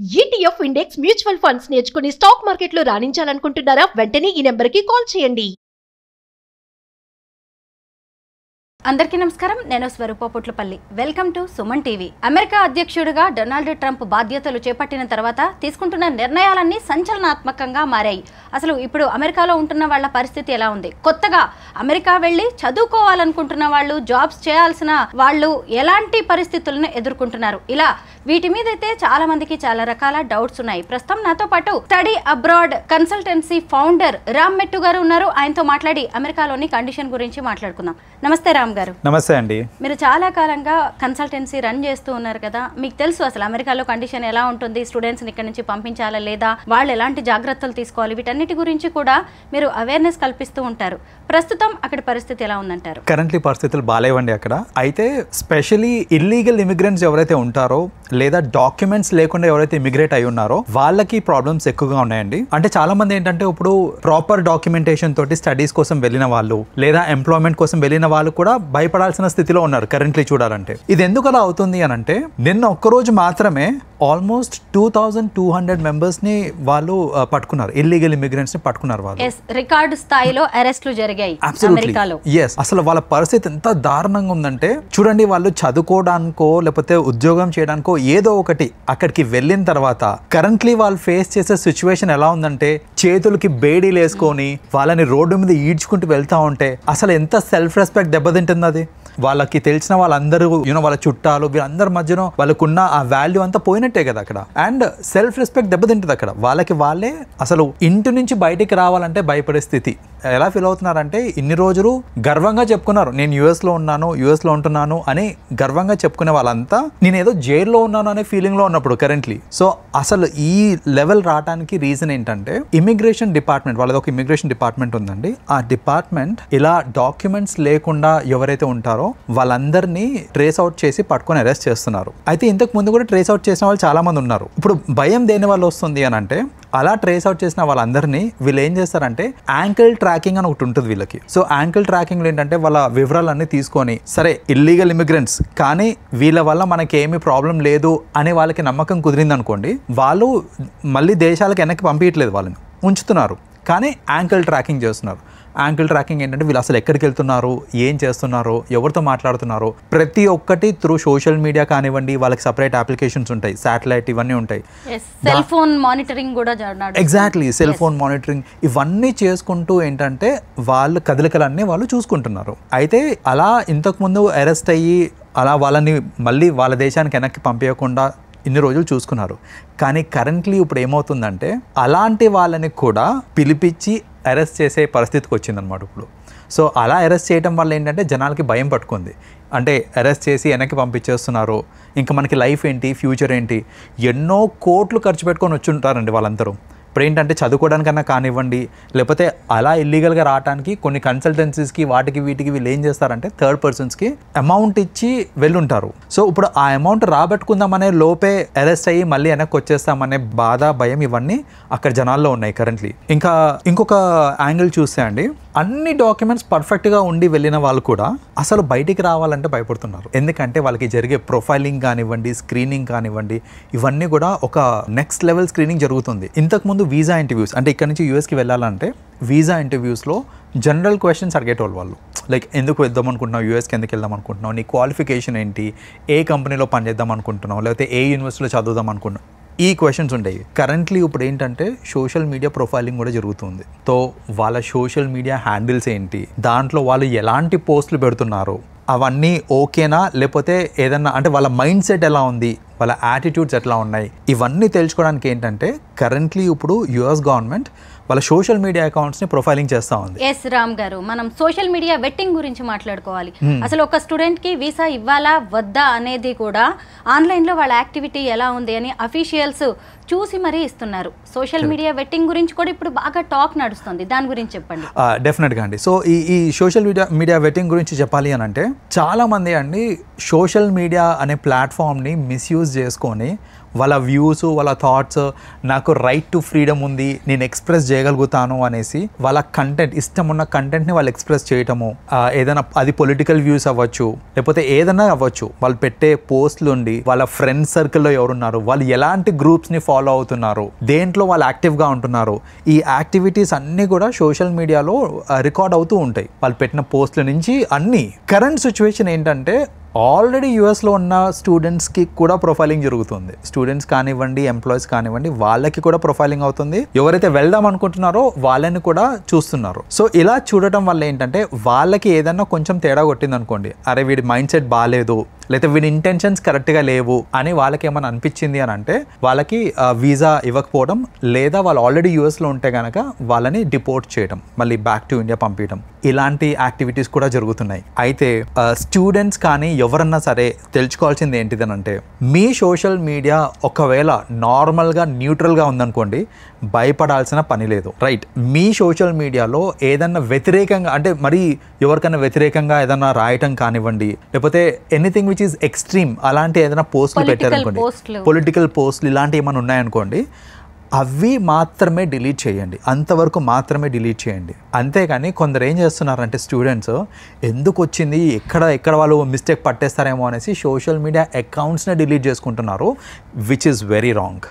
ETF index mutual funds నేర్చుకుని stock మార్కెట్లో రాణించాలనుకుంటున్నారా? వెంటనే ఈ నెంబర్కి కాల్ చేయండి. అందరికీ నమస్కారం. నేను Swaroopa Putlapalli. Welcome to Suman TV. America అధ్యక్షుడిగా డొనాల్డ్ ట్రంప్ బాధ్యతలు చేపట్టిన తర్వాత తీసుకుంటున్న నిర్ణయాలన్నీ సంచలనాత్మకంగా మారాయి. అసలు ఇప్పుడు అమెరికాలో ఉంటున్న వాళ్ళ పరిస్థితి ఎలా ఉంది? కొత్తగా అమెరికా వెళ్ళి చదువుకోవాలనుకుంటున్న వాళ్ళు, జాబ్స్ చేయాల్సిన వాళ్ళు ఎలాంటి పరిస్థితులను ఎదుర్కొంటున్నారు? ఇలా వీటి మీద అయితే చాలా మందికి చాలా రకాల డౌట్స్ ఉన్నాయి. ప్రస్తుతం నాతో పాటు study abroad consultancy founder Ram మెట్టు గారు ఉన్నారు. ఆయనతో మాట్లాడి అమెరికాలోని కండిషన్ గురించి మాట్లాడుకుందాం. నమస్తే రామ్ గారు. నమస్తే అండి. మీరు చాలా కాలంగా కన్సల్టెన్సీ రన్ చేస్తూ ఉన్నారు కదా, మీకు తెలుసు అసలు అమెరికాలో కండిషన్ ఎలా ఉంటుంది, స్టూడెంట్స్ని ఇక్కడ నుంచి పంపించాలా లేదా, వాళ్ళు ఎలాంటి జాగ్రత్తలు తీసుకోవాలి, వీటన్నిటి గురించి కూడా మీరు అవేర్నెస్ కల్పిస్తూ ఉంటారు. ప్రస్తుతం అక్కడ పరిస్థితి ఎలా ఉందంటారు? కరెంట్లీ పరిస్థితులు బాగాలేవండి అక్కడ. అయితే స్పెషలీ ఇల్లీగల్ ఇమిగ్రెంట్స్ ఎవరైతే ఉంటారో లేదా డాక్యుమెంట్స్ లేకుండా ఎవరైతే ఇమిగ్రేట్ అయి ఉన్నారో వాళ్ళకి ప్రాబ్లమ్స్ ఎక్కువగా ఉన్నాయండి. అంటే చాలా మంది ఏంటంటే ఇప్పుడు ప్రాపర్ డాక్యుమెంటేషన్ తోటి స్టడీస్ కోసం వెళ్ళిన వాళ్ళు లేదా ఎంప్లాయ్మెంట్ కోసం వెళ్ళిన వాళ్ళు కూడా భయపడాల్సిన స్థితిలో ఉన్నారు కరెంట్లీ చూడాలంటే. ఇది ఎందుకు అలా అవుతుంది అని అంటే, నిన్న ఒక్కరోజు మాత్రమే ఆల్మోస్ట్ 2200 మెంబర్స్ ని వాళ్ళు పట్టుకున్నారు, ఇల్లీగల్ ఇమిగ్రెంట్స్ ని పట్టుకున్నారు వాళ్ళు. రికార్డు స్థాయిలో అరెస్టులు జరిగాయి అమెరికాలో. అసలు వాళ్ళ పరిస్థితి ఎంత దారుణంగా ఉందంటే చూడండి, వాళ్ళు చదువుకోవడానికో లేకపోతే ఉద్యోగం చేయడానికో ఏదో ఒకటి అక్కడికి వెళ్ళిన తర్వాత కరెంట్లీ వాళ్ళు ఫేస్ చేసే సిచ్యువేషన్ ఎలా ఉందంటే, చేతులకి బేడీలు వేసుకొని వాళ్ళని రోడ్డు మీద ఈడ్చుకుంటూ వెళ్తా ఉంటే అసలు ఎంత సెల్ఫ్ రెస్పెక్ట్ దెబ్బతింటుంది అది. వాళ్ళకి తెలిసిన వాళ్ళందరూ వాళ్ళ చుట్టాలు వీళ్ళందరి మధ్యన వాళ్ళకున్న ఆ వాల్యూ అంతా పోయినట్టే కదా అక్కడ. అండ్ సెల్ఫ్ రెస్పెక్ట్ దెబ్బతింటుంది అక్కడ. వాళ్ళకి వాళ్ళే అసలు ఇంటి నుంచి బయటికి రావాలంటే భయపడే స్థితి. ఎలా ఫీల్ అవుతున్నారంటే, ఇన్ని రోజులు గర్వంగా చెప్పుకున్నారు నేను యుఎస్లో ఉన్నాను, యుఎస్లో ఉంటున్నాను అని గర్వంగా చెప్పుకునే వాళ్ళంతా నేను ఏదో జైల్లో ఉన్నాను అనే ఫీలింగ్లో ఉన్నప్పుడు కరెంట్లీ. సో అసలు ఈ లెవెల్ రావడానికి రీజన్ ఏంటంటే, ఇమిగ్రేషన్ డిపార్ట్మెంట్, వాళ్ళది ఒక ఇమిగ్రేషన్ డిపార్ట్మెంట్ ఉందండి. ఆ డిపార్ట్మెంట్ ఇలా డాక్యుమెంట్స్ లేకుండా ఎవరైతే ఉంటారో వాళ్ళందరినీ ట్రేస్ అవుట్ చేసి పట్టుకొని అరెస్ట్ చేస్తున్నారు. అయితే ఇంతకు ముందు కూడా ట్రేస్ అవుట్ చేసిన వాళ్ళు చాలా మంది ఉన్నారు. ఇప్పుడు భయం దేని వల్ల వస్తుంది అని అంటే, అలా ట్రేస్ అవుట్ చేసిన వాళ్ళందరినీ వీళ్ళు ఏం చేస్తారంటే యాంకిల్ ట్రాకింగ్ అని ఒకటి ఉంటుంది వీళ్ళకి. సో యాంకిల్ ట్రాకింగ్ ఏంటంటే వాళ్ళ వివరాలన్నీ తీసుకొని, సరే ఇల్లీగల్ ఇమిగ్రెంట్స్ కానీ వీళ్ళ వల్ల మనకి ఏమీ ప్రాబ్లం లేదు అని వాళ్ళకి నమ్మకం కుదిరింది అనుకోండి, వాళ్ళు మళ్ళీ దేశాలకు వెనక్కి పంపించట్లేదు, వాళ్ళని ఉంచుతున్నారు, కానీ యాంకిల్ ట్రాకింగ్ చేస్తున్నారు. యాంకిల్ ట్రాకింగ్ ఏంటంటే వీళ్ళు అసలు ఎక్కడికి వెళ్తున్నారు, ఏం చేస్తున్నారు, ఎవరితో మాట్లాడుతున్నారు, ప్రతి ఒక్కటి త్రూ సోషల్ మీడియా కానివ్వండి, వాళ్ళకి సపరేట్ అప్లికేషన్స్ ఉంటాయి, శాటిలైట్ ఇవన్నీ ఉంటాయి, సెల్ ఫోన్ మానిటరింగ్ కూడా. ఎగ్జాక్ట్లీ, సెల్ ఫోన్ మానిటరింగ్ ఇవన్నీ చేసుకుంటూ ఏంటంటే వాళ్ళ కదలికలన్నీ వాళ్ళు చూసుకుంటున్నారు. అయితే అలా ఇంతకుముందు అరెస్ట్ అయ్యి అలా వాళ్ళని మళ్ళీ వాళ్ళ దేశానికి వెనక్కి పంపించకుండా ఇన్ని రోజులు చూసుకున్నారు. కానీ కరెంట్లీ ఇప్పుడు ఏమవుతుందంటే, అలాంటి వాళ్ళని కూడా పిలిపించి అరెస్ట్ చేసే పరిస్థితికి వచ్చిందనమాట ఇప్పుడు. సో అలా అరెస్ట్ చేయడం వల్ల ఏంటంటే జనాలకి భయం పట్టుకుంది. అంటే అరెస్ట్ చేసి వెనక్కి పంపించేస్తున్నారు, ఇంకా మనకి లైఫ్ ఏంటి, ఫ్యూచర్ ఏంటి, ఎన్నో కోట్లు ఖర్చు పెట్టుకొని వచ్చి ఉంటారండి వాళ్ళందరూ. ఇప్పుడు ఏంటంటే చదువుకోవడానికన్నా కానివ్వండి, లేకపోతే అలా ఇల్లీగల్గా రావడానికి కొన్ని కన్సల్టెన్సీస్కి వాటికి వీటికి వీళ్ళు ఏం చేస్తారంటే థర్డ్ పర్సన్స్కి అమౌంట్ ఇచ్చి వెళ్ళుంటారు. సో ఇప్పుడు ఆ అమౌంట్ రాబట్టుకుందామనే లోపే అరెస్ట్ అయ్యి మళ్ళీ వెనక్కి వచ్చేస్తామనే బాధ, భయం ఇవన్నీ అక్కడ జనాల్లో ఉన్నాయి కరెంట్లీ. ఇంకా ఇంకొక యాంగిల్ చూస్తే అండి, అన్ని డాక్యుమెంట్స్ పర్ఫెక్ట్గా ఉండి వెళ్ళిన వాళ్ళు కూడా అసలు బయటికి రావాలంటే భయపడుతున్నారు. ఎందుకంటే వాళ్ళకి జరిగే ప్రొఫైలింగ్ కానివ్వండి, స్క్రీనింగ్ కానివ్వండి, ఇవన్నీ కూడా ఒక నెక్స్ట్ లెవెల్ స్క్రీనింగ్ జరుగుతుంది. ఇంతకుముందు వీసా ఇంటర్వ్యూస్, అంటే ఇక్కడ నుంచి యూఎస్కి వెళ్ళాలంటే వీసా ఇంటర్వ్యూస్లో జనరల్ క్వశ్చన్స్ అడిగేటోళ్ళు వాళ్ళు. లైక్ ఎందుకు వెళ్దాం అనుకుంటున్నావు, యూఎస్కి ఎందుకు వెళ్దాం అనుకుంటున్నావు, నీ క్వాలిఫికేషన్ ఏంటి, ఏ కంపెనీలో పనిచేద్దాం అనుకుంటున్నావు, లేకపోతే ఏ యూనివర్సిటీలో చదువుదాం అనుకుంటున్నావు, ఈ క్వశ్చన్స్ ఉంటాయి. కరెంట్లీ ఇప్పుడు ఏంటంటే సోషల్ మీడియా ప్రొఫైలింగ్ కూడా జరుగుతుంది. సో వాళ్ళ సోషల్ మీడియా హ్యాండిల్స్ ఏంటి, దాంట్లో వాళ్ళు ఎలాంటి పోస్టులు పెడుతున్నారు, అవన్నీ ఓకేనా, లేకపోతే ఏదన్నా అంటే వాళ్ళ మైండ్ సెట్ ఎలా ఉంది, వాళ్ళ యాటిట్యూడ్స్ ఎట్లా ఉన్నాయి, ఇవన్నీ తెలుసుకోవడానికి ఏంటంటే కరెంట్లీ ఇప్పుడు యుఎస్ గవర్నమెంట్ వాళ్ళ సోషల్ మీడియా అకౌంట్స్ ని ప్రొఫైలింగ్ చేస్తా ఉంది. ఎస్ రామ్ గారు, మనం సోషల్ మీడియా వెట్టింగ్ గురించి మాట్లాడుకోవాలి. అసలు ఒక స్టూడెంట్ కి వీసా ఇవ్వాలా వద్దా అనేది కూడా ఆన్లైన్ లో వాళ్ళ యాక్టివిటీ ఎలా ఉంది అని అఫీషియల్స్ చూసి మరీ ఇస్తున్నారు. సోషల్ మీడియా వెట్టింగ్ గురించి కూడా ఇప్పుడు బాగా టాక్ నడుస్తుంది, దాని గురించి చెప్పండి. డెఫినెట్గా అండి. సో ఈ సోషల్ మీడియా వెట్టింగ్ గురించి చెప్పాలి అని అంటే, చాలా మంది అండి సోషల్ మీడియా అనే ప్లాట్ఫామ్ని మిస్యూజ్ చేసుకొని వాళ్ళ వ్యూస్, వాళ్ళ థాట్స్, నాకు రైట్ టు ఫ్రీడమ్ ఉంది, నేను ఎక్స్ప్రెస్ చేయగలుగుతాను అనేసి వాళ్ళ కంటెంట్, ఇష్టం ఉన్న కంటెంట్ని వాళ్ళు ఎక్స్ప్రెస్ చేయటము, ఏదైనా అది పొలిటికల్ వ్యూస్ అవ్వచ్చు, లేకపోతే ఏదైనా అవ్వచ్చు, వాళ్ళు పెట్టే పోస్టులు ఉండి వాళ్ళ ఫ్రెండ్స్ సర్కిల్లో ఎవరున్నారు, వాళ్ళు ఎలాంటి గ్రూప్స్ని ఫాలో అవుతున్నారు, దేంట్లో వాళ్ళు యాక్టివ్గా ఉంటున్నారు, ఈ యాక్టివిటీస్ అన్నీ కూడా సోషల్ మీడియాలో రికార్డ్ అవుతూ ఉంటాయి. వాళ్ళు పెట్టిన పోస్టుల నుంచి అన్నీ. కరెంట్ సిచ్యువేషన్ ఏంటంటే ఆల్రెడీ యూఎస్లో ఉన్న స్టూడెంట్స్కి కూడా ప్రొఫైలింగ్ జరుగుతుంది. స్టూడెంట్స్ కానివ్వండి, ఎంప్లాయీస్ కానివ్వండి, వాళ్ళకి కూడా ప్రొఫైలింగ్ అవుతుంది. ఎవరైతే వెళ్దాం అనుకుంటున్నారో వాళ్ళని కూడా చూస్తున్నారు. సో ఇలా చూడటం వల్ల ఏంటంటే వాళ్ళకి ఏదన్నా కొంచెం తేడా కొట్టింది అనుకోండి, అరే వీడి మైండ్ సెట్ బాగాలేదు, లేకపోతే వీడి ఇంటెన్షన్స్ కరెక్ట్గా లేవు అని వాళ్ళకి ఏమైనా అనిపించింది అని అంటే వాళ్ళకి వీసా ఇవ్వకపోవడం, లేదా వాళ్ళు ఆల్రెడీ యూఎస్లో ఉంటే కనుక వాళ్ళని డిపోర్ట్ చేయడం, మళ్ళీ బ్యాక్ టు ఇండియా పంపించడం, ఇలాంటి యాక్టివిటీస్ కూడా జరుగుతున్నాయి. అయితే స్టూడెంట్స్ కానీ ఎవరన్నా సరే తెలుసుకోవాల్సింది ఏంటిదనంటే, మీ సోషల్ మీడియా ఒకవేళ నార్మల్గా న్యూట్రల్గా ఉందనుకోండి, భయపడాల్సిన పని లేదు. రైట్, మీ సోషల్ మీడియాలో ఏదన్నా వ్యతిరేకంగా, అంటే మరి ఎవరికైనా వ్యతిరేకంగా ఏదన్నా రాయటం కానివ్వండి, లేకపోతే ఎనీథింగ్ విచ్ ఈస్ ఎక్స్ట్రీమ్, అలాంటి ఏదైనా పోస్టులు పెట్టారనుకోండి, పొలిటికల్ పోస్టులు ఇలాంటివి ఏమైనా ఉన్నాయనుకోండి, అవి మాత్రమే డిలీట్ చేయండి, అంతవరకు మాత్రమే డిలీట్ చేయండి. అంతేగాని కొందరు ఏం చేస్తున్నారంటే స్టూడెంట్స్ ఎందుకు వచ్చింది, ఎక్కడ వాళ్ళు మిస్టేక్ పట్టేస్తారేమో అనేసి సోషల్ మీడియా అకౌంట్స్ని డిలీట్ చేసుకుంటున్నారు, విచ్ ఈస్ వెరీ రాంగ్.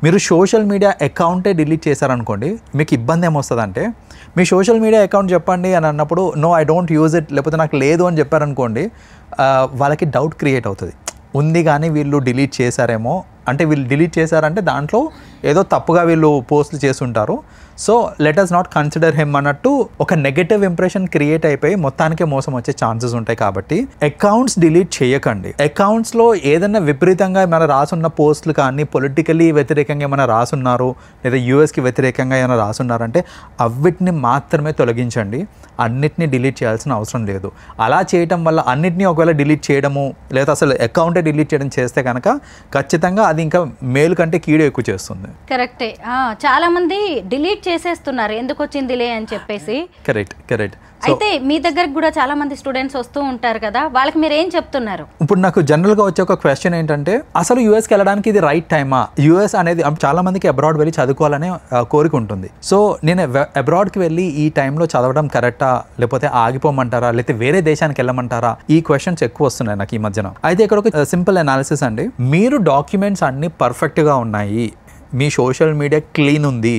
మీరు సోషల్ మీడియా అకౌంటే డిలీట్ చేశారనుకోండి, మీకు ఇబ్బంది ఏమొస్తుందంటే, మీ సోషల్ మీడియా అకౌంట్ చెప్పండి అని అన్నప్పుడు no I don't use it, లేకపోతే నాకు లేదు అని చెప్పారనుకోండి, వాళ్ళకి డౌట్ క్రియేట్ అవుతుంది, ఉంది కానీ వీళ్ళు డిలీట్ చేశారేమో, అంటే వీళ్ళు డిలీట్ చేశారంటే దాంట్లో ఏదో తప్పుగా వీళ్ళు పోస్టులు చేస్తుంటారు, so let us not consider him అన్నట్టు ఒక నెగటివ్ ఇంప్రెషన్ క్రియేట్ అయిపోయి మొత్తానికే మోసం వచ్చే ఛాన్సెస్ ఉంటాయి. కాబట్టి అకౌంట్స్ డిలీట్ చేయకండి. అకౌంట్స్లో ఏదైనా విపరీతంగా ఏమైనా రాసున్న పోస్టులు కానీ, పొలిటికలీ వ్యతిరేకంగా ఏమైనా రాసున్నారు, లేదా యూఎస్కి వ్యతిరేకంగా ఏమైనా రాసున్నారంటే అవిటిని మాత్రమే తొలగించండి, అన్నిటినీ డిలీట్ చేయాల్సిన అవసరం లేదు. అలా చేయటం వల్ల అన్నిటినీ ఒకవేళ డిలీట్ చేయడము, లేదా అసలు అకౌంటే డిలీట్ చేయడం చేస్తే కనుక ఖచ్చితంగా అది ఇంకా మేలు కంటే కీడు ఎక్కువ చేస్తుంది. కరెక్టే. చాలా మంది డిలీట్ చేసేస్తున్నారు ఎందుకు వచ్చిందిలే అని చెప్పేసి. కరెక్ట్. అయితే మీ దగ్గరకు కూడా చాలా మంది స్టూడెంట్స్ వస్తూ ఉంటారు కదా, వాళ్ళకి మీరు ఏం చెప్తున్నారు? ఇప్పుడు నాకు జనరల్గా వచ్చే ఒక క్వశ్చన్ ఏంటంటే, అసలు యూఎస్కి వెళ్ళడానికి ఇది రైట్ టైమా? యూఎస్ అనేది చాలా మందికి అబ్రాడ్ వెళ్ళి చదువుకోవాలనే కోరిక ఉంటుంది. సో నేను అబ్రాడ్కి వెళ్ళి ఈ టైంలో చదవడం కరెక్టా, లేకపోతే ఆగిపోమంటారా, లేకపోతే వేరే దేశానికి వెళ్ళమంటారా, ఈ క్వశ్చన్స్ ఎక్కువ వస్తున్నాయి నాకు ఈ మధ్యన. అయితే ఇక్కడ ఒక సింపుల్ అనాలిసిస్ అండి. మీరు డాక్యుమెంట్స్ అన్నీ పర్ఫెక్ట్గా ఉన్నాయి, మీ సోషల్ మీడియా క్లీన్ ఉంది,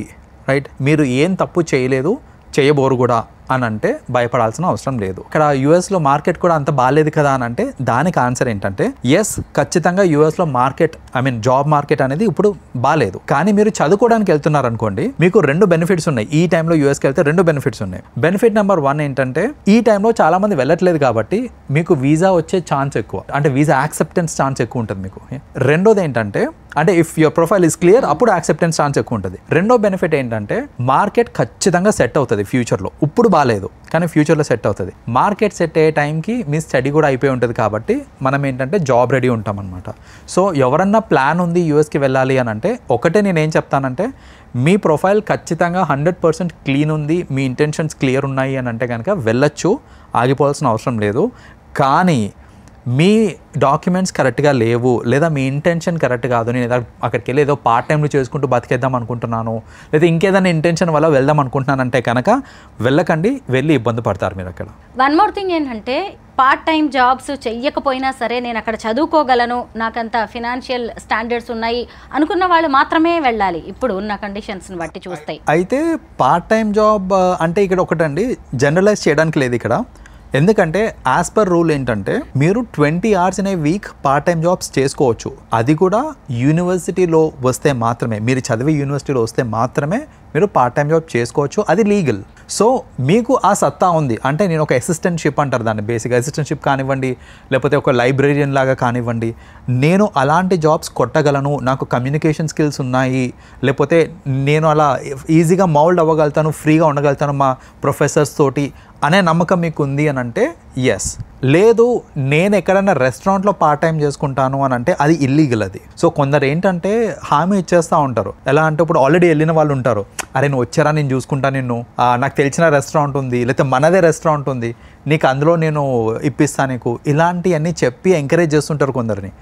రైట్, మీరు ఏం తప్పు చేయలేదు, చేయబోరు కూడా అని అంటే భయపడాల్సిన అవసరం లేదు. ఇక్కడ యూఎస్లో మార్కెట్ కూడా అంత బాగాలేదు కదా అని అంటే దానికి ఆన్సర్ ఏంటంటే, ఎస్, ఖచ్చితంగా యూఎస్లో మార్కెట్, జాబ్ మార్కెట్ అనేది ఇప్పుడు బాగాలేదు. కానీ మీరు చదువుకోవడానికి వెళ్తున్నారు అనుకోండి, మీకు 2 బెనిఫిట్స్ ఉన్నాయి. ఈ టైంలో యూఎస్కి వెళ్తే 2 బెనిఫిట్స్ ఉన్నాయి. బెనిఫిట్ నెంబర్ 1 ఏంటంటే, ఈ టైంలో చాలా మంది వెళ్ళట్లేదు కాబట్టి మీకు వీసా వచ్చే ఛాన్స్ ఎక్కువ, అంటే వీసా యాక్సెప్టెన్స్ ఛాన్స్ ఎక్కువ ఉంటుంది మీకు. రెండోది ఏంటంటే, అంటే if your profile is clear, అప్పుడు యాక్సెప్టెన్స్ ఛాన్స్ ఎక్కువ ఉంటుంది. రెండో బెనిఫిట్ ఏంటంటే, మార్కెట్ ఖచ్చితంగా సెట్ అవుతుంది ఫ్యూచర్లో. ఇప్పుడు బాగాలేదు కానీ ఫ్యూచర్లో సెట్ అవుతుంది. మార్కెట్ సెట్ అయ్యే టైంకి మీ స్టడీ కూడా అయిపోయి ఉంటుంది కాబట్టి మనం ఏంటంటే జాబ్ రెడీ ఉంటాం అనమాట. సో ఎవరన్నా ప్లాన్ ఉంది యూఎస్కి వెళ్ళాలి అని అంటే, ఒకటే నేనేం చెప్తానంటే, మీ ప్రొఫైల్ ఖచ్చితంగా 100% క్లీన్ ఉంది, మీ ఇంటెన్షన్స్ క్లియర్ ఉన్నాయి అని అంటే కనుక వెళ్ళొచ్చు, ఆగిపోవాల్సిన అవసరం లేదు. కానీ మీ డాక్యుమెంట్స్ కరెక్ట్గా లేవు, లేదా మీ ఇంటెన్షన్ కరెక్ట్ కాదు, నేను అక్కడికి వెళ్ళి ఏదో పార్ట్ టైంలో చేసుకుంటూ బతికేద్దాం అనుకుంటున్నాను, లేదా ఇంకేదైనా ఇంటెన్షన్ వల్ల వెళ్దాం అనుకుంటున్నానంటే కనుక వెళ్ళకండి, వెళ్ళి ఇబ్బంది పడతారు మీరు అక్కడ. వన్ మోర్ థింగ్ ఏంటంటే, పార్ట్ టైం జాబ్స్ చెయ్యకపోయినా సరే నేను అక్కడ చదువుకోగలను, నాకంత ఫినాన్షియల్ స్టాండర్డ్స్ ఉన్నాయి అనుకున్న వాళ్ళు మాత్రమే వెళ్ళాలి ఇప్పుడు ఉన్న కండిషన్స్ని బట్టి చూస్తాయి. అయితే పార్ట్ టైం జాబ్ అంటే ఇక్కడ ఒకటండి, జనరలైజ్ చేయడానికి లేదు ఇక్కడ. ఎందుకంటే యాజ్ పర్ రూల్ ఏంటంటే, మీరు 20 hours in a week part time jobs చేసుకోవచ్చు. అది కూడా యూనివర్సిటీలో వస్తే మాత్రమే, మీరు చదివే యూనివర్సిటీలో వస్తే మాత్రమే మీరు పార్ట్ టైం జాబ్ చేసుకోవచ్చు, అది లీగల్. సో మీకు ఆ సత్తా ఉంది అంటే, నేను ఒక అసిస్టెంట్షిప్ అంటారు దాన్ని, బేసిక్గా అసిస్టెంట్షిప్ కానివ్వండి, లేకపోతే ఒక లైబ్రేరియన్ లాగా కానివ్వండి, నేను అలాంటి జాబ్స్ కొట్టగలను, నాకు కమ్యూనికేషన్ స్కిల్స్ ఉన్నాయి, లేకపోతే నేను అలా ఈజీగా మౌల్డ్ అవ్వగలుగుతాను, ఫ్రీగా ఉండగలుగుతాను మా ప్రొఫెసర్స్ తోటి అనే నమ్మకం మీకు ఉంది అని అంటే ఎస్. లేదు, నేను ఎక్కడైనా రెస్టారెంట్లో పార్ట్ టైం చేసుకుంటాను అని అంటే అది ఇల్లీగల్ అది. సో కొందరు ఏంటంటే హామీ ఇచ్చేస్తూ ఉంటారు. ఎలా అంటే, ఇప్పుడు ఆల్రెడీ వెళ్ళిన వాళ్ళు ఉంటారు, అరే నువ్వు వచ్చారా, నేను చూసుకుంటాను నిన్ను, నాకు తెలిసిన రెస్టారెంట్ ఉంది, లేకపోతే మనదే రెస్టారెంట్ ఉంది, నీకు అందులో నేను ఇప్పిస్తాను నీకు, ఇలాంటివన్నీ చెప్పి ఎంకరేజ్ చేస్తుంటారు కొందరిని.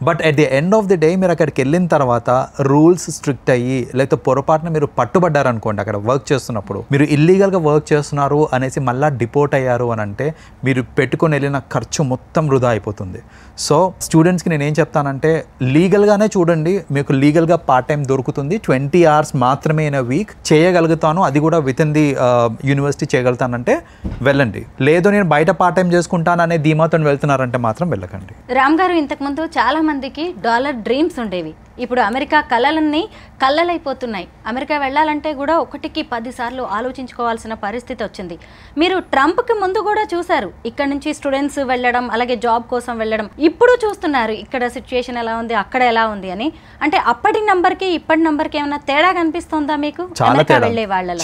But at the end of the day మీరు అక్కడికి వెళ్ళిన తర్వాత రూల్స్ స్ట్రిక్ట్ అయ్యి లేకపోతే పొరపాటున మీరు పట్టుబడ్డారనుకోండి అక్కడ వర్క్ చేస్తున్నప్పుడు, మీరు ఇల్లీగల్గా వర్క్ చేస్తున్నారు అనేసి మళ్ళీ డిపోర్ట్ అయ్యారు అని అంటే మీరు పెట్టుకొని వెళ్ళిన ఖర్చు మొత్తం వృధా అయిపోతుంది. సో స్టూడెంట్స్కి నేనేం చెప్తానంటే లీగల్గానే చూడండి, మీకు లీగల్గా పార్ట్ టైం దొరుకుతుంది, 20 hours మాత్రమే ఇన్ అ వీక్ చేయగలుగుతాను, అది కూడా విత్ ఇన్ ది యూనివర్సిటీ చేయగలుగుతానంటే వెళ్ళండి. లేదు నేను బయట పార్ట్ టైం చేసుకుంటాను అనే ధీమాతో వెళ్తున్నారంటే మాత్రం వెళ్ళకండి. రామ్ గారు, ఇంతకుముందు చాలా మందికి డాలర్ డ్రీమ్స్ ఉండేవి. ఇప్పుడు అమెరికా కళలన్నీ కళ్ళలైపోతున్నాయి. అమెరికా వెళ్ళాలంటే కూడా 1కి 10 సార్లు ఆలోచించుకోవాల్సిన పరిస్థితి వచ్చింది. మీరు ట్రంప్కి ముందు కూడా చూశారు, ఇక్కడ నుంచి స్టూడెంట్స్ వెళ్ళడం, అలాగే జాబ్ కోసం వెళ్ళడం. ఇప్పుడు చూస్తున్నారు ఇక్కడ సిచ్యుయేషన్ ఎలా ఉంది, అక్కడ ఎలా ఉంది అని. అంటే అప్పటి నంబర్కి ఇప్పటి నంబర్కి ఏమైనా తేడా కనిపిస్తుందా మీకు?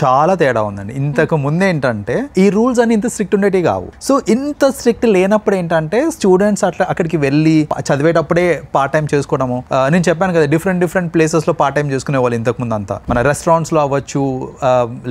చాలా తేడా ఉందండి. ఇంతకు ముందు ఏంటంటే ఈ రూల్స్ అని ఇంత స్ట్రిక్ట్ ఉండేవి కావు. సో ఇంత స్ట్రిక్ట్ లేనప్పుడు ఏంటంటే స్టూడెంట్స్ అట్లా అక్కడికి వెళ్ళి చదివేటప్పుడే పార్ట్ టైం చేసుకోవడము. నేను చెప్పాను కదా, డిఫరెంట్ ప్లేసెస్లో పార్ట్ టైం చేసుకునే వాళ్ళు ఇంతకుముందు అంతా. మన రెస్టారెంట్స్లో అవ్వచ్చు,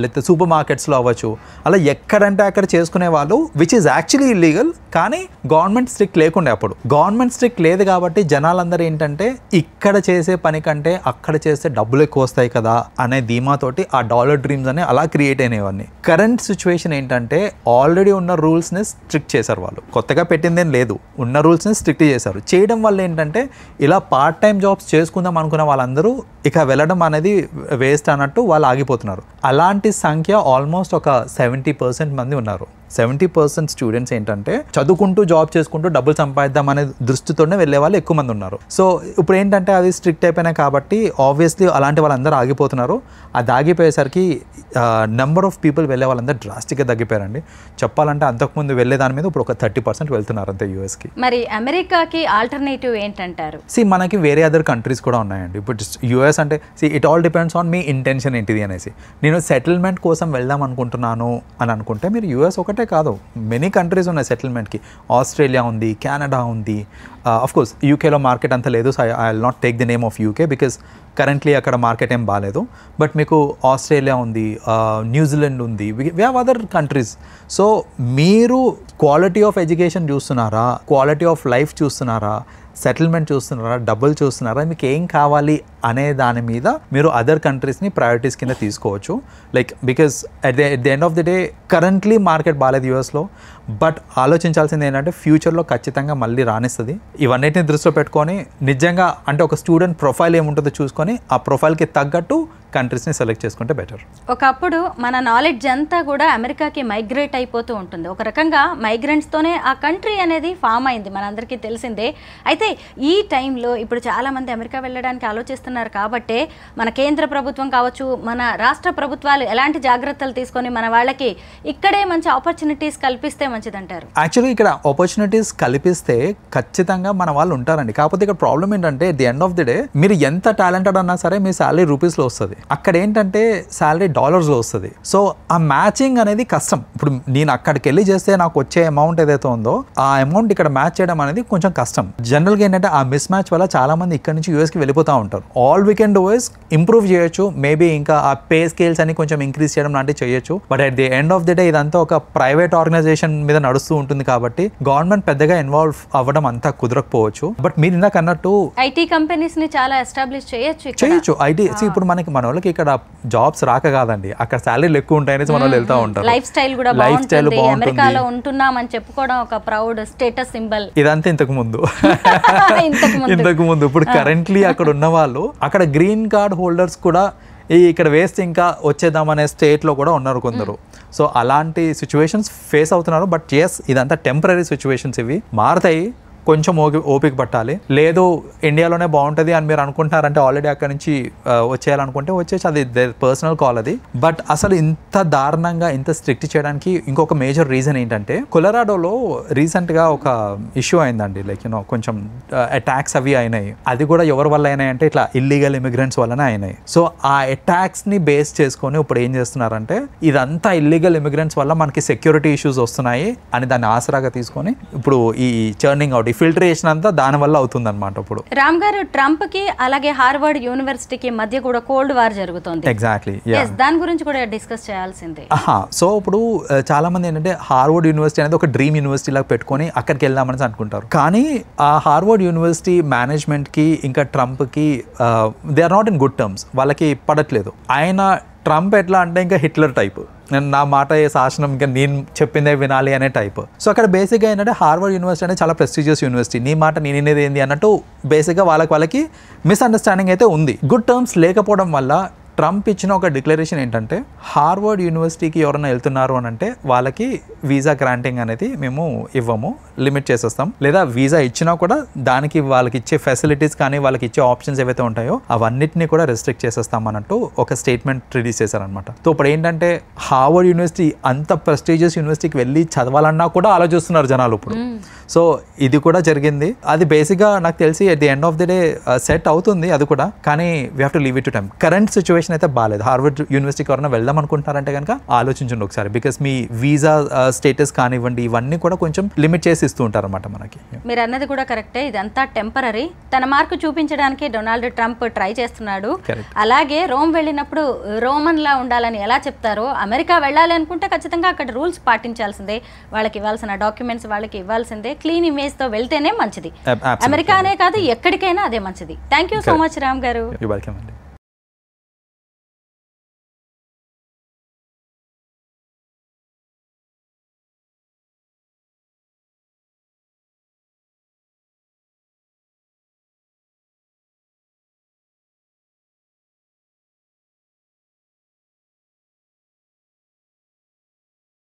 లేకపోతే సూపర్ మార్కెట్స్లో అవ్వచ్చు, అలా ఎక్కడంటే అక్కడ చేసుకునే వాళ్ళు, విచ్ ఈజ్ యాక్చువల్లీ ఇల్లీగల్. కానీ గవర్నమెంట్ స్ట్రిక్ట్ లేకుండే. అప్పుడు గవర్నమెంట్ స్ట్రిక్ట్ లేదు కాబట్టి జనాలందరూ ఏంటంటే ఇక్కడ చేసే పని కంటే అక్కడ చేస్తే డబ్బులు ఎక్కువ వస్తాయి కదా అనే ధీమాతోటి ఆ డాలర్ డ్రీమ్స్ అని అలా క్రియేట్ అయినవన్నీ. కరెంట్ సిచ్యువేషన్ ఏంటంటే ఆల్రెడీ ఉన్న రూల్స్ని స్ట్రిక్ట్ చేశారు వాళ్ళు, కొత్తగా పెట్టిందేం లేదు, ఉన్న రూల్స్ని స్ట్రిక్ట్ చేశారు. చేయడం వల్ల ఏంటంటే ఇలా పార్ట్ టైం జాబ్స్ చేసుకుందాం అనుకున్న వాళ్ళందరూ ఇక వెళ్ళడం అనేది వేస్ట్ అన్నట్టు వాళ్ళు ఆగిపోతున్నారు. అలాంటి సంఖ్య ఆల్మోస్ట్ ఒక 70% మంది ఉన్నారు. 70% స్టూడెంట్స్ ఏంటంటే చదువుకుంటూ జాబ్ చేసుకుంటూ డబ్బులు సంపాదిద్దాం అనే దృష్టితోనే వెళ్ళే వాళ్ళు ఎక్కువ మంది ఉన్నారు. సో ఇప్పుడు ఏంటంటే అది స్ట్రిక్ట్ అయిపోయినాయి కాబట్టి ఆబ్వియస్లీ అలాంటి వాళ్ళందరూ ఆగిపోతున్నారు. అది ఆగిపోయేసరికి నెంబర్ ఆఫ్ పీపుల్ వెళ్ళే వాళ్ళందరూ డ్రాస్టిక్గా తగ్గిపోయారండి. చెప్పాలంటే అంతకుముందు వెళ్ళే దాని మీద ఇప్పుడు ఒక 30% వెళ్తున్నారు అంతే యూఎస్కి. మరి అమెరికాకి ఆల్టర్నేటివ్ ఏంటంటారు? మనకి వేరే అదర్ కంట్రీస్ కూడా ఉన్నాయండి. ఇప్పుడు యూఎస్ అంటే it all depends on me intention ఏంటిది అనేసి. నేను సెటిల్మెంట్ కోసం వెళ్దాం అనుకుంటున్నాను అని అనుకుంటే మీరు యూఎస్ ఒకటే కాదు, మెనీ కంట్రీస్ ఉన్నాయి సెటిల్మెంట్కి. ఆస్ట్రేలియా ఉంది, కెనడా ఉంది, అఫ్ కోర్స్ యూకేలో మార్కెట్ అంత లేదు. So I will not take the name of UK because currently అక్కడ మార్కెట్ ఏం బాగాలేదు. బట్ మీకు ఆస్ట్రేలియా ఉంది, న్యూజిలాండ్ ఉంది, we have other countries. So మీరు క్వాలిటీ ఆఫ్ ఎడ్యుకేషన్ చూస్తున్నారా, క్వాలిటీ ఆఫ్ లైఫ్ చూస్తున్నారా, సెటిల్మెంట్ చూస్తున్నారా, డబ్బులు చూస్తున్నారా, మీకు ఏం కావాలి అనే దాని మీద మీరు అదర్ కంట్రీస్ని ప్రయారిటీస్ కింద తీసుకోవచ్చు. Like because at the end of the day currently market బాగాలేదు యూఎస్లో. బట్ ఆలోచించాల్సింది ఏంటంటే ఫ్యూచర్లో ఖచ్చితంగా మళ్ళీ రాణిస్తుంది. ఇవన్నిటిని దృష్టిలో పెట్టుకొని నిజంగా అంటే ఒక స్టూడెంట్ ప్రొఫైల్ ఏముంటుందో చూసుకొని ఆ ప్రొఫైల్కి తగ్గట్టు కంట్రీస్ని సెలెక్ట్ చేసుకుంటే బెటర్. ఒకప్పుడు మన నాలెడ్జ్ అంతా కూడా అమెరికాకి మైగ్రేట్ అయిపోతూ ఉంటుంది. ఒక రకంగా మైగ్రెంట్స్తోనే ఆ కంట్రీ అనేది ఫామ్ అయింది, మనందరికీ తెలిసిందే. అయితే ఈ టైంలో ఇప్పుడు చాలామంది అమెరికా వెళ్ళడానికి ఆలోచిస్తున్నారు కాబట్టే మన కేంద్ర ప్రభుత్వం కావచ్చు, మన రాష్ట్ర ప్రభుత్వాలు ఎలాంటి జాగ్రత్తలు తీసుకొని మన వాళ్ళకి ఇక్కడే మంచి ఆపర్చునిటీస్ కల్పిస్తే మంచిదంటారు? యాక్చువల్లీ ఇక్కడ ఆపర్చునిటీస్ కల్పిస్తే ఖచ్చితంగా మన వాళ్ళు ఉంటారండి. కాకపోతే ఇక్కడ ప్రాబ్లం ఏంటంటే the end of the day మీరు ఎంత టాలెంటెడ్ అన్నా సరే మీ శాలరీ రూపీస్లో వస్తుంది, అక్కడ ఏంటంటే శాలరీ డాలర్స్లో వస్తుంది. సో ఆ మ్యాచింగ్ అనేది కష్టం. ఇప్పుడు నేను అక్కడికి వెళ్ళి చేస్తే నాకు వచ్చే అమౌంట్ ఏదైతే ఉందో ఆ అమౌంట్ ఇక్కడ మ్యాచ్ చేయడం అనేది కొంచెం కష్టం. జనరల్గా ఏంటంటే ఆ మిస్ మ్యాచ్ వల్ల చాలా మంది ఇక్కడ నుంచి యూఎస్కి వెళ్ళిపోతూ ఉంటారు. All we can do is improve చేయొచ్చు, మేబీ ఇంకా ఆ పే స్కేల్స్ అని కొంచెం ఇంక్రీజ్ చేయడం లాంటివి చేయొచ్చు. But at the end of the day ఇదంతా ఒక ప్రైవేట్ ఆర్గనైజేషన్ మీద నడుస్తూ ఉంటుంది కాబట్టి గవర్నమెంట్ పెద్దగా ఇన్వాల్వ్ అవ్వడం అంతా కుదరకపోవచ్చు. బట్ మీరు ఇందాక అన్నట్టు ఐటీ కంపెనీస్ ని చాలా ఎస్టాబ్లిష్ చేయొచ్చు. ఐటీ ఇప్పుడు మనకి మన వాళ్ళకి ఇక్కడ జాబ్స్ రాక కాదండి, అక్కడ శాలరీలు ఎక్కువ ఉంటాయని మన వాళ్ళు వెళ్తూ ఉంటారు. లైఫ్ స్టైల్ కూడా బాగుంటుంది, అమెరికాలో ఉంటున్నాం అని చెప్పుకోవడం ఒక ప్రౌడ్ స్టేటస్ సింబల్. ఇదంతా ఇంతకు ముందు. ఇప్పుడు కరెంట్లీ అక్కడ ఉన్న వాళ్ళు అక్కడ గ్రీన్ కార్డ్ హోల్డర్స్ కూడా ఇక్కడ వేస్ట్ ఇంకా వచ్చేద్దామనే స్టేట్లో కూడా ఉన్నారు కొందరు. సో అలాంటి సిచ్యువేషన్స్ ఫేస్ అవుతున్నారు. బట్ ఎస్, ఇదంతా టెంపరీ సిచ్యువేషన్స్, ఇవి మారుతాయి, కొంచెం ఓపిక పట్టాలి. లేదు ఇండియాలోనే బాగుంటుంది అని మీరు అనుకుంటున్నారంటే ఆల్రెడీ అక్కడ నుంచి వచ్చేయాలనుకుంటే వచ్చేసి అది పర్సనల్ కాల్ అది. బట్ అసలు ఇంత దారుణంగా ఇంత స్ట్రిక్ట్ చేయడానికి ఇంకొక మేజర్ రీజన్ ఏంటంటే కొలరాడోలో రీసెంట్గా ఒక ఇష్యూ అయిందండి. లైక్ కొంచెం అటాక్స్ అవి అయినాయి. అది కూడా ఎవరి వల్ల అయినాయి అంటే ఇట్లా ఇల్లీగల్ ఇమిగ్రెంట్స్ వల్లనే అయినాయి. సో ఆ అటాక్స్ని బేస్ చేసుకొని ఇప్పుడు ఏం చేస్తున్నారంటే ఇదంతా ఇల్లీగల్ ఇమిగ్రెంట్స్ వల్ల మనకి సెక్యూరిటీ ఇష్యూస్ వస్తున్నాయి అని దాన్ని ఆసరాగా తీసుకొని ఇప్పుడు ఈ చర్నింగ్ అవుట్ ఈ ఫిల్టరేషన్ అంతా దాని వల్ల అవుతుంది అనమాట. ఇప్పుడు రామ్ గారు, ట్రంప్ కి అలాగే హార్వర్డ్ యూనివర్సిటీకి మధ్య కూడా కోల్డ్ వార్ జరుగుతుంది. ఎగ్జాక్ట్లీ, దాని గురించి కూడా డిస్కస్ చేయాల్సిందే. సో ఇప్పుడు చాలా మంది ఏంటంటే హార్వర్డ్ యూనివర్సిటీ అనేది ఒక డ్రీమ్ యూనివర్సిటీ లాగా పెట్టుకొని అక్కడికి వెళ్దామని అనుకుంటారు. కానీ ఆ హార్వర్డ్ యూనివర్సిటీ మేనేజ్మెంట్ కి ఇంకా ట్రంప్ కి they are not in good terms. వాళ్ళకి పడట్లేదు. ఆయన ట్రంప్ ఎట్లా అంటే ఇంకా హిట్లర్ టైప్, నా మాట ఏ శాసనం ఇంకా నేను చెప్పిందే వినాలి అనే టైప్. సో అక్కడ బేసిక్గా ఏంటంటే హార్వర్డ్ యూనివర్సిటీ అనేది చాలా ప్రెస్టీజియస్ యూనివర్సిటీ, నీ మాట నేనేది ఏంది అన్నట్టు బేసిక్గా వాళ్ళకి మిస్అండర్స్టాండింగ్ అయితే ఉంది. గుడ్ టర్మ్స్ లేకపోవడం వల్ల ట్రంప్ ఇచ్చిన ఒక డిక్లరేషన్ ఏంటంటే హార్వర్డ్ యూనివర్సిటీకి ఎవరైనా వెళ్తున్నారు అని అంటే వాళ్ళకి వీసా గ్రాంటింగ్ అనేది మేము ఇవ్వము, లిమిట్ చేసేస్తాం. లేదా వీసా ఇచ్చినా కూడా దానికి వాళ్ళకి ఇచ్చే ఫెసిలిటీస్ కానీ వాళ్ళకి ఇచ్చే ఆప్షన్స్ ఏవైతే ఉంటాయో అవన్నిటిని కూడా రెస్ట్రిక్ట్ చేసేస్తాం అన్నట్టు ఒక స్టేట్మెంట్ రిలీజ్ చేశారనమాట. సో ఇప్పుడు ఏంటంటే హార్వర్డ్ యూనివర్సిటీ అంత ప్రెస్టీజియస్ యూనివర్సిటీకి వెళ్ళి చదవాలన్నా కూడా ఆలోచిస్తున్నారు జనాలు ఇప్పుడు. సో ఇది కూడా జరిగింది. అది బేసిక్గా నాకు తెలిసి at the end of the day set అవుతుంది అది కూడా. కానీ we have to leave it to time. Current situation అయితే బాగాలేదు. హార్వర్డ్ యూనివర్సిటీకి ఎవరైనా వెళ్దాం అనుకుంటారంటే కనుక ఆలోచించండి ఒకసారి. బికాస్ మీ వీసా స్టేటస్ కానివ్వండి ఇవన్నీ కూడా కొంచెం లిమిట్ చేసి ఇస్తూ ఉంటారు అనమాట మనకి. మీరు అన్నది కూడా కరెక్టే. ఇదంతా టెంపరరీ. తన మార్కు చూపించడానికి డొనాల్డ్ ట్రంప్ ట్రై చేస్తున్నాడు. అలాగే రోమ్ వెళ్ళినప్పుడు రోమన్ లా ఉండాలని ఎలా చెప్తారో, అమెరికా వెళ్ళాలి అనుకుంటే ఖచ్చితంగా అక్కడ రూల్స్ పాటించాల్సిందే. వాళ్ళకి ఇవ్వాల్సిన డాక్యుమెంట్స్ వాళ్ళకి ఇవ్వాల్సిందే. క్లీన్ ఇమేజ్ తో వెళ్తేనే మంచిది. అమెరికానే కాదు ఎక్కడికైనా అదే మంచిది. Thank you so much Ram గారు. You're welcome.